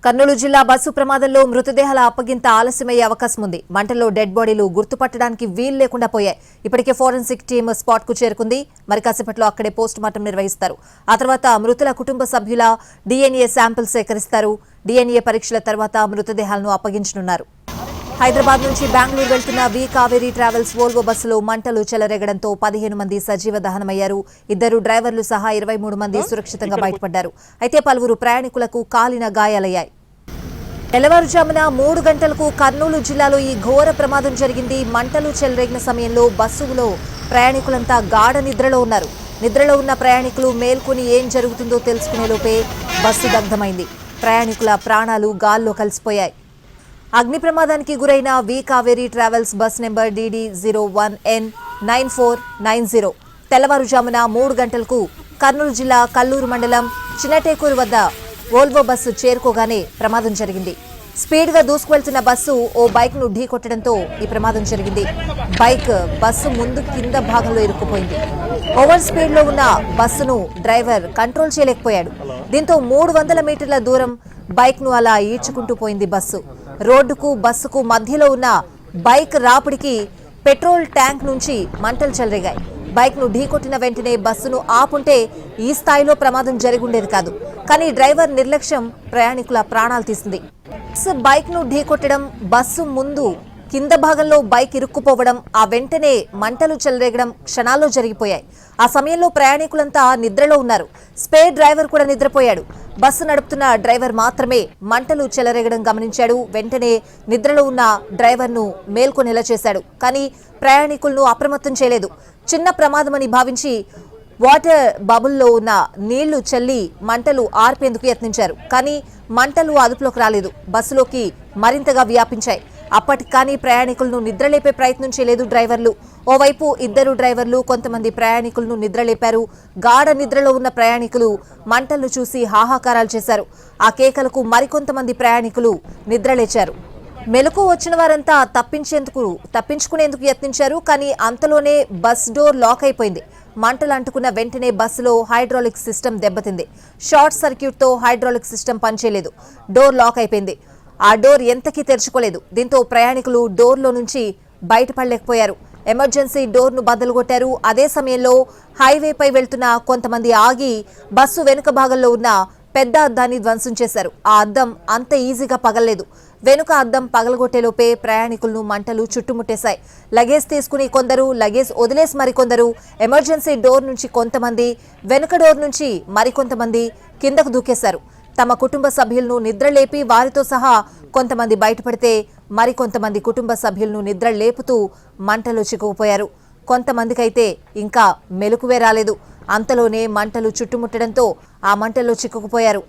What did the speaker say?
కర్నూలు జిల్లా బస్సు ప్రమాదంలో మృతదేహాల అప్పగింత ఆలస్యమయ్యే అవకాశం ఉంది. మంటల్లో డెడ్ బాడీలు గుర్తుపట్టడానికి వీలు లేకుండా పోయాయి. ఇప్పటికే ఫోరెన్సిక్ టీమ్ స్పాట్ కు చేరుకుంది. మరి కాసేపట్లో అక్కడే పోస్ట్ మార్టం నిర్వహిస్తారు. ఆ తర్వాత మృతుల కుటుంబ సభ్యుల DNA శాంపిల్ సేకరిస్తారు. DNA పరీక్షల తర్వాత మృతదేహాలను అప్పగించనున్నారు. హైదరాబాద్ నుంచి బెంగళూరు వెళ్తున్న వి కావేరీ ట్రావెల్స్ వోల్వో బస్సులో మంటలు చెలరేగడంతో 15 మంది సజీవ దహనమయ్యారు. 2 డ్రైవర్లు సహా 23 మంది సురక్షితంగా బయటపడ్డారు. అయితే పలువురు ప్రయాణికులకు కాలిన గాయాలయ్యాయి. తెల్లవారుజామున 3 గంటలకు కర్నూలు జిల్లాలో ఈ ఘోర ప్రమాదం జరిగింది. మంటలు చెలరేగిన సమయంలో బస్సులో ప్రయాణికులంతా గాఢ నిద్రలో ఉన్నారు. నిద్రలో ఉన్న ప్రయాణికులు మేల్కొని ఏం జరుగుతుందో తెలుసుకునేలోపే బస్సు దగ్ధమైంది. ప్రయాణికుల ప్రాణాలు గాల్లో కలిసిపోయాయి. అగ్ని ప్రమాదానికి గురైన V Kaveri travels bus number DD01N9490 తెల్లవారుజామున 3 గంటలకు కర్నూలు జిల్లా కల్లూరు మండలం చిన్నటేకూరు వద్ద వోల్వో బస్సు చేరుకోగానే ప్రమాదం జరిగింది. స్పీడ్గా దూసుకువెళ్తున్న బస్సు ఓ బైక్ను ఢీకొట్టడంతో ఈ ప్రమాదం జరిగింది. బైక్ బస్సు ముందు కింద భాగంలో ఇరుక్కుపోయింది. ఓవర్ స్పీడ్లో ఉన్న బస్సును డ్రైవర్ కంట్రోల్ చేయలేకపోయాడు. దీంతో 300 మీటర్ల దూరం బైక్ను అలా ఈడ్చుకుంటూ పోయింది బస్సు. రోడ్డుకు బస్సుకు మధ్యలో ఉన్న బైక్ రాపిడికి పెట్రోల్ ట్యాంక్ నుంచి మంటలు చెలరేగాయి. బైక్ను ఢీకొట్టిన వెంటనే బస్సును ఆపుంటే ఈ స్థాయిలో ప్రమాదం జరిగుండేది కాదు. కానీ డ్రైవర్ నిర్లక్ష్యం ప్రయాణికుల ప్రాణాలు తీసింది. బైక్ను ఢీకొట్టడం, బస్సు ముందు కింద భాగంలో బైక్ ఇరుక్కుపోవడం, ఆ వెంటనే మంటలు చెలరేగడం క్షణాల్లో జరిగిపోయాయి. ఆ సమయంలో ప్రయాణికులంతా నిద్రలో ఉన్నారు. స్పేర్ డ్రైవర్ కూడా నిద్రపోయాడు. బస్సు నడుపుతున్న డ్రైవర్ మాత్రమే మంటలు చెలరేగడం గమనించాడు. వెంటనే నిద్రలో ఉన్న డ్రైవర్ను మేల్కొనేలా చేశాడు. కానీ ప్రయాణికులను అప్రమత్తం చేయలేదు. చిన్న ప్రమాదమని భావించి వాటర్ బబుల్లో ఉన్న నీళ్లు చల్లి మంటలు ఆర్పేందుకు యత్నించారు. కానీ మంటలు అదుపులోకి రాలేదు. బస్సులోకి మరింతగా వ్యాపించాయి. అప్పటికి కానీ ప్రయాణికులను నిద్రలేపే ప్రయత్నం చేయలేదు డ్రైవర్లు. ఓవైపు 2 డ్రైవర్లు కొంతమంది ప్రయాణికులను నిద్రలేపారు. గాఢ నిద్రలో ఉన్న ప్రయాణికులు మంటలను చూసి హాహాకారాలు చేశారు. ఆ కేకలకు మరికొంతమంది ప్రయాణికులు నిద్రలేచారు. మెలకు వచ్చిన వారంతా తప్పించుకునేందుకు యత్నించారు. కానీ అంతలోనే బస్ డోర్ లాక్ అయిపోయింది. మంటలు అంటుకున్న వెంటనే బస్సులో హైడ్రాలిక్ సిస్టమ్ దెబ్బతింది. షార్ట్ సర్క్యూట్తో హైడ్రాలిక్ సిస్టమ్ పనిచేయలేదు. డోర్ లాక్ అయిపోయింది. ఆ డోర్ ఎంతకీ తెరుచుకోలేదు. దీంతో ప్రయాణికులు డోర్లో నుంచి బయటపడలేకపోయారు. ఎమర్జెన్సీ డోర్ను బద్దలుగొట్టారు. అదే సమయంలో హైవేపై వెళ్తున్న కొంతమంది ఆగి బస్సు వెనుక భాగంలో ఉన్న పెద్ద అద్దాన్ని ధ్వంసం చేశారు. ఆ అద్దం అంత ఈజీగా పగలలేదు. వెనుక అద్దం పగలగొట్టేలోపే ప్రయాణికులను మంటలు చుట్టుముట్టేశాయి. లగేజ్ తీసుకుని కొందరు, లగేజ్ వదిలేసి మరికొందరు, ఎమర్జెన్సీ డోర్ నుంచి కొంతమంది, వెనుక డోర్ నుంచి మరికొంతమంది కిందకు దూకేశారు. తమ కుటుంబ సభ్యులను నిద్రలేపి వారితో సహా కొంతమంది బయటపడితే మరికొంతమంది కుటుంబ సభ్యులను నిద్ర లేపుతూ మంటలు చిక్కుకుపోయారు. కొంతమందికైతే ఇంకా మెలకువే రాలేదు. అంతలోనే మంటలు చుట్టుముట్టడంతో ఆ మంటల్లో చిక్కుకుపోయారు.